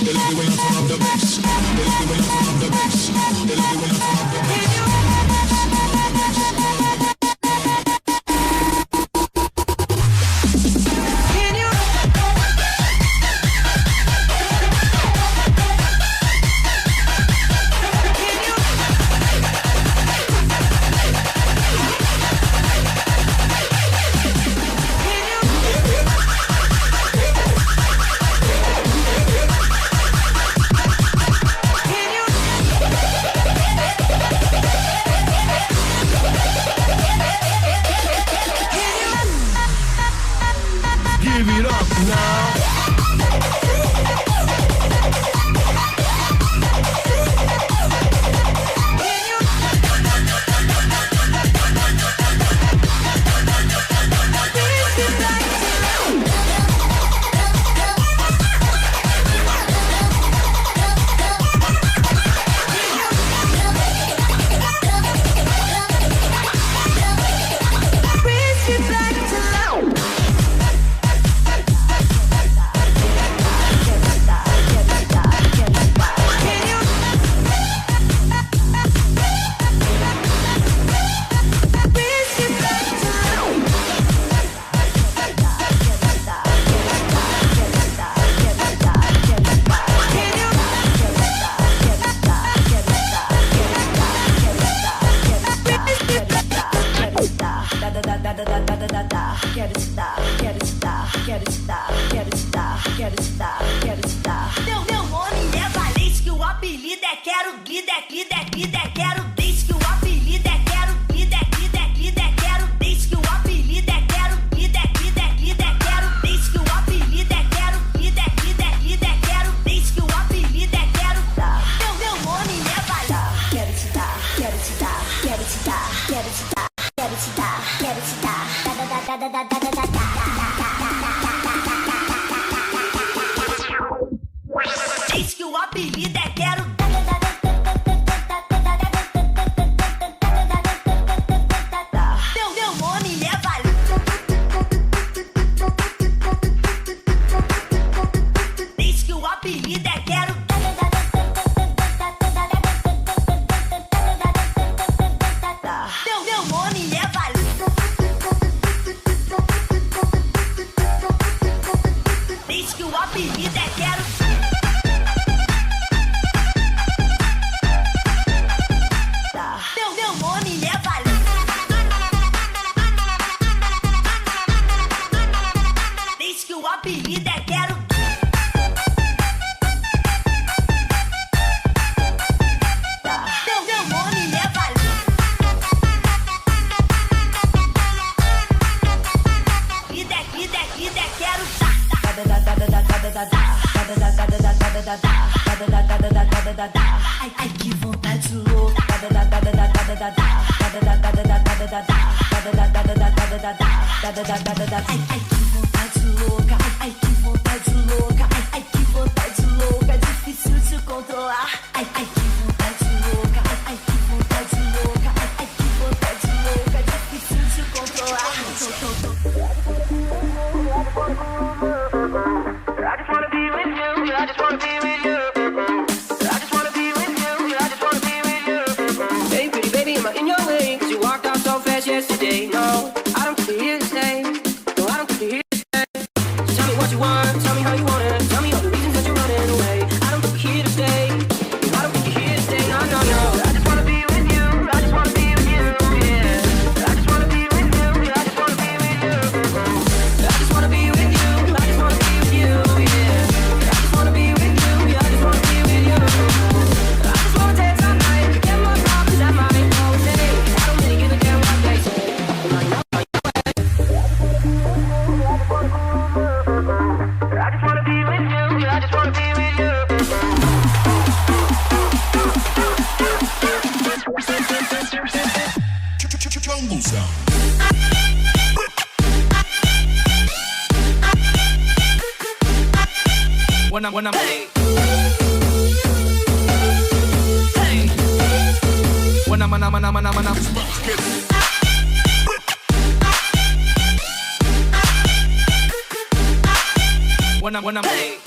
They love it when I turn up the bass. They love it when I turn up the bass. They love it when I turn up the bass. Diz que o apelido é quero. Meu nome é Vale. Diz que o apelido é quero. Meu nome é Vale. Diz que o apelido é quero. Meu nome é Vale. Diz que o apelido é quero. Meu nome é Vale. Ida quero. Ai que vontade louca. Ai que vontade louca. Ai que vontade louca. Difícil de controlar. Ai que vontade louca. Ai que vontade louca. Ai que vontade louca. Difícil de controlar. I just wanna be with you. I just wanna be with you. I just wanna be with you. I just wanna be with you. Hey, pretty baby, am I in your way? 'Cause you walked out so fast yesterday. No, I don't think you're here to stay. No, I don't think you're here to stay. So tell me what you want. Tell me how you want it. Tell me all the reasons that you're running away. I don't think you're here to stay. I don't think you're here to stay. No, no, no. I just wanna be with you. I just wanna be with you. Yeah. I just wanna be with you. I just wanna be with you. I just wanna be with you. I just wanna be with you. Yeah. I just wanna be with you. I just wanna be with you. I just wanna take some night, get more problems at my own day. I don't really give a damn what they say. I just wanna be with you. I just wanna be with you. Jungle sound. When I'm hey. Hey. When I'm hey.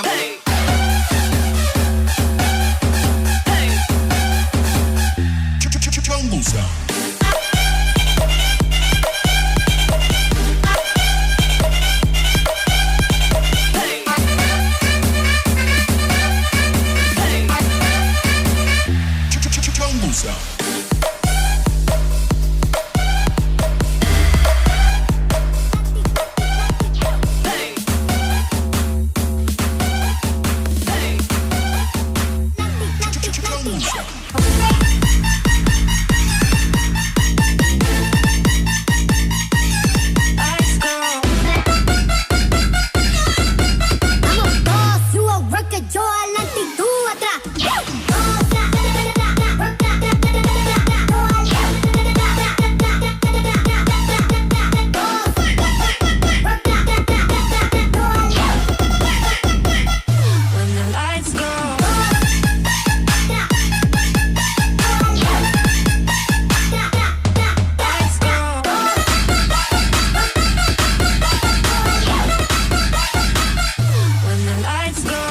Hey. Jungle sound. Jungle sound. Jungle sound. I'm a boss, you a worker, yo adelante y tú atrás. When the lights go, lights go. When the lights go.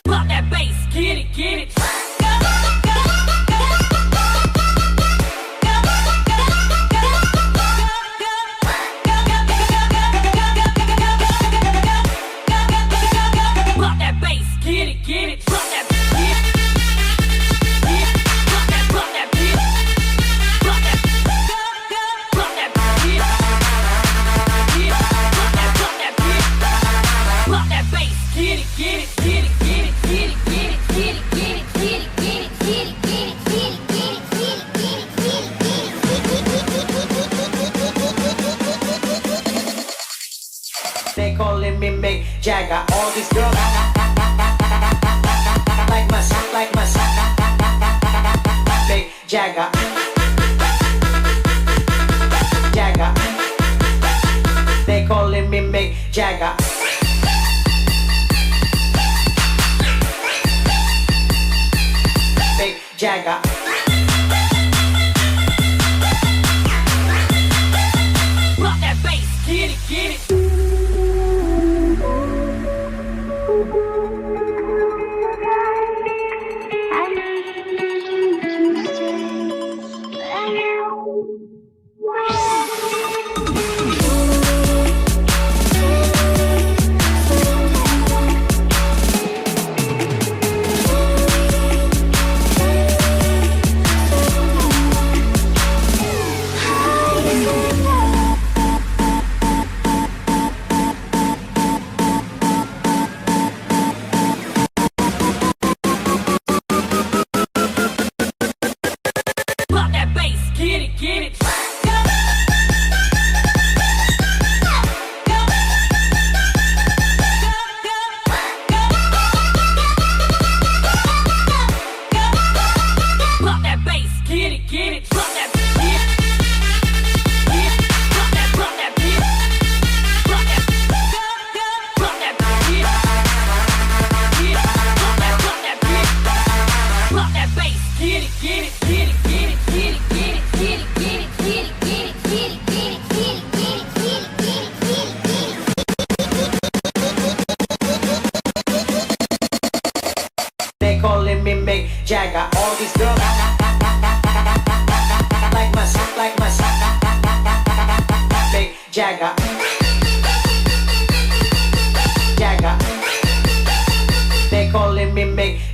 Pop that bass, get it, get it. Pop that bass, get it, get it. Pop that beat. Pop that beat. Pop that beat. Pop that beat. Pop that bass, get it, get it, get it, get it, get it, get it, get it, get it, get it, get it, get it, get it, get it, get it, They calling me Mick Jagger. All these girls like my Mick Jagger. Jagger. They calling me Mick Jagger. Mick Jagger. pop that bass, get it, get it.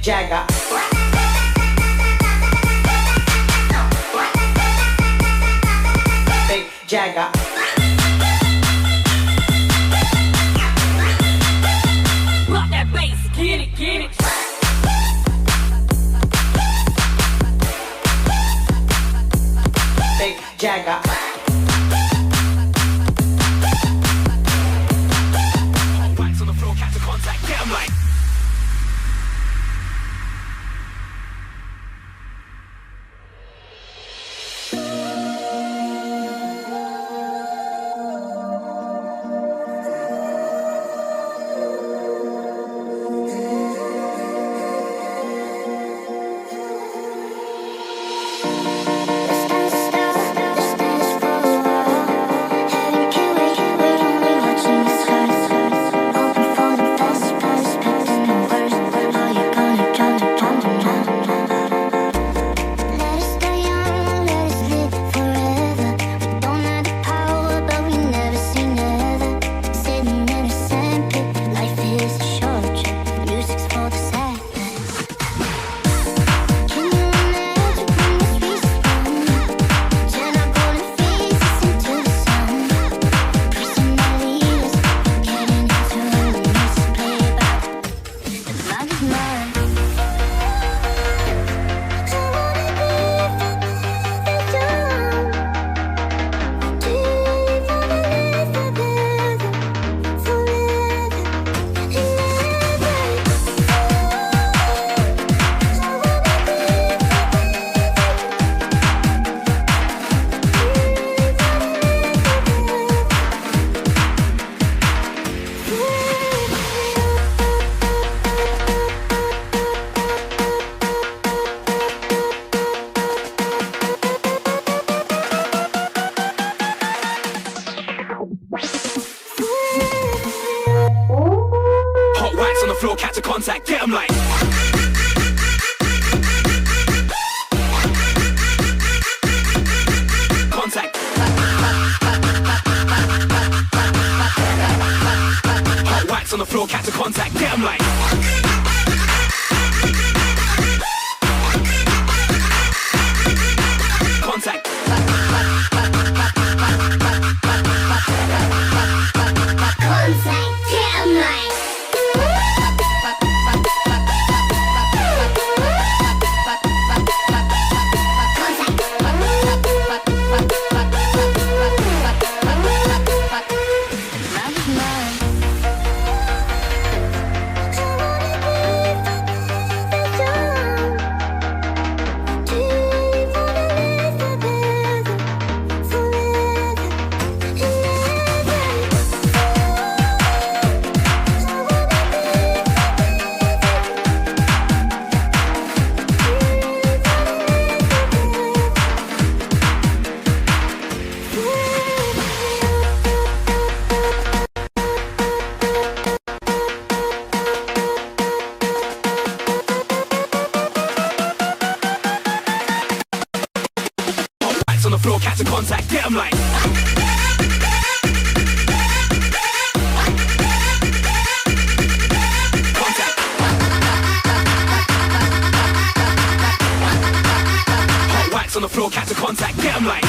Jagger. Big Jagger. Rock that bass, get it, get it. Big Jagger. Wax on the floor, catch the contact, get 'em like. Hot wax on the floor, catch the contact, get 'em like. Contact. Hot wax on the floor, catch the contact, get 'em like. Contact. Contact, damn right. On the floor, catch the contact, get 'em like. Contact. Hot wax on the floor, catch the contact, get 'em like.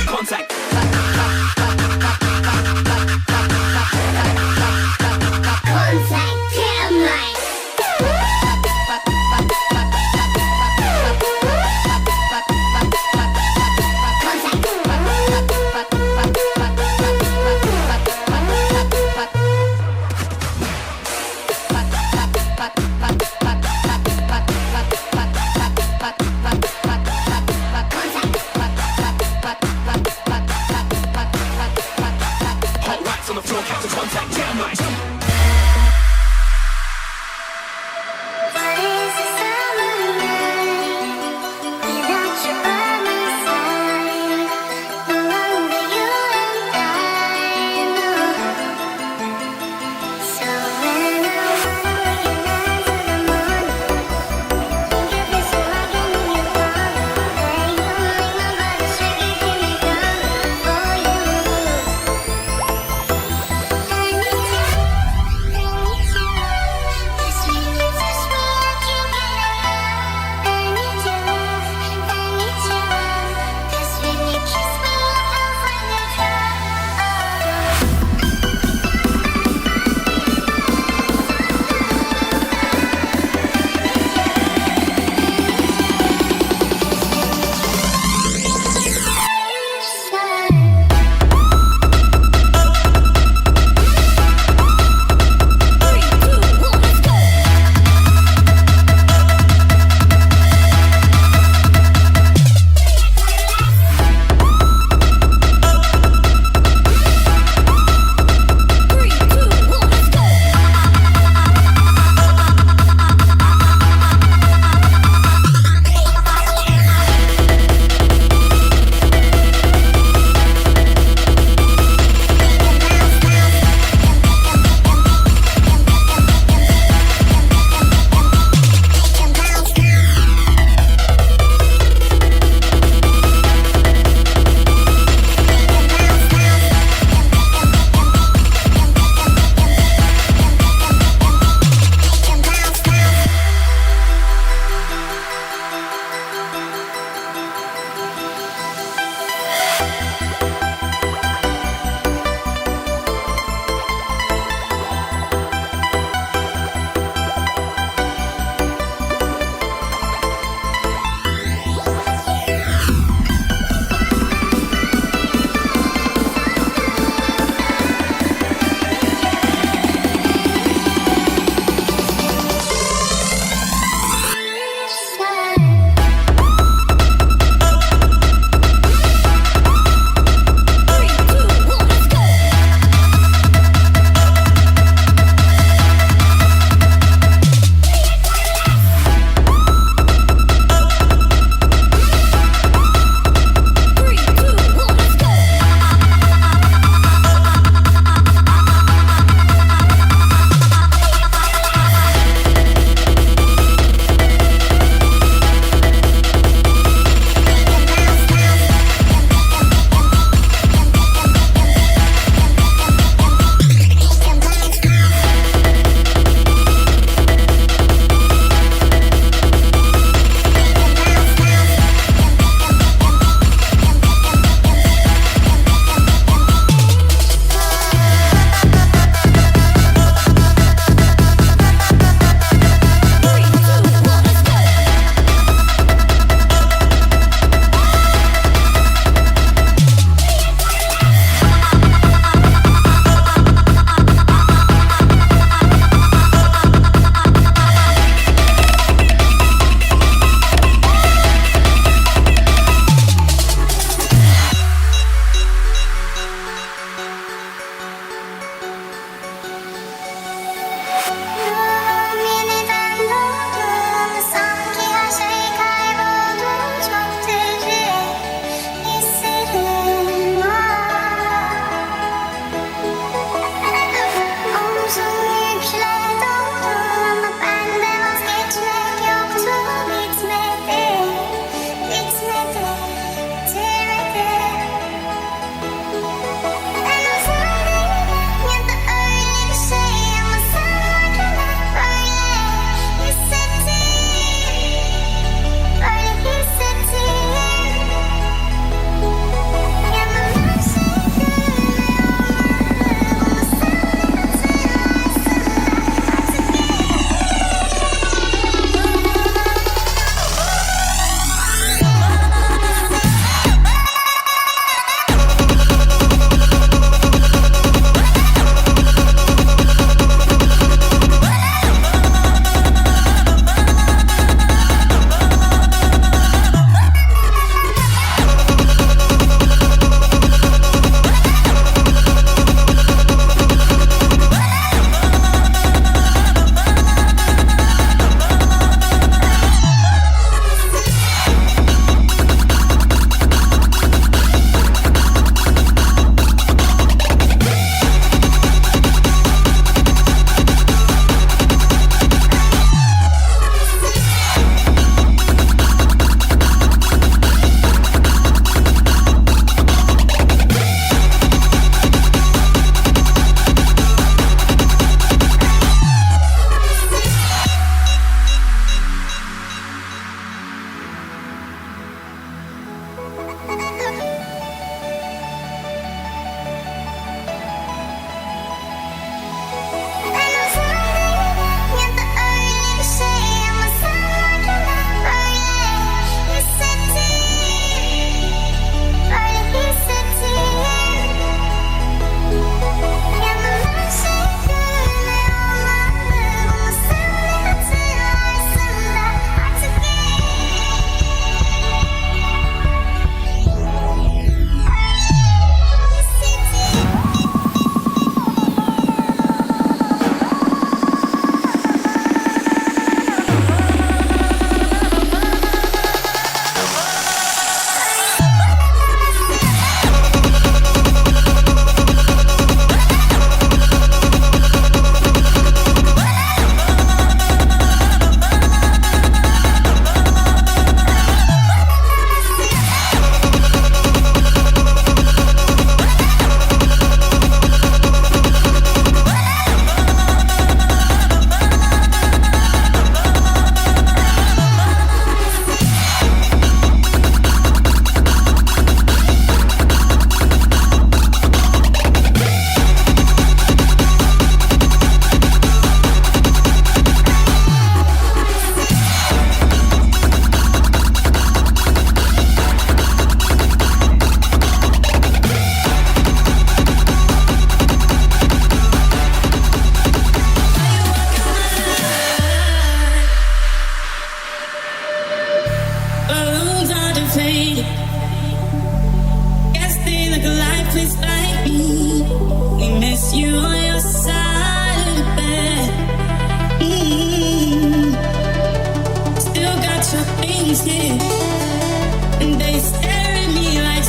Contact. Contact, damn right.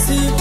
see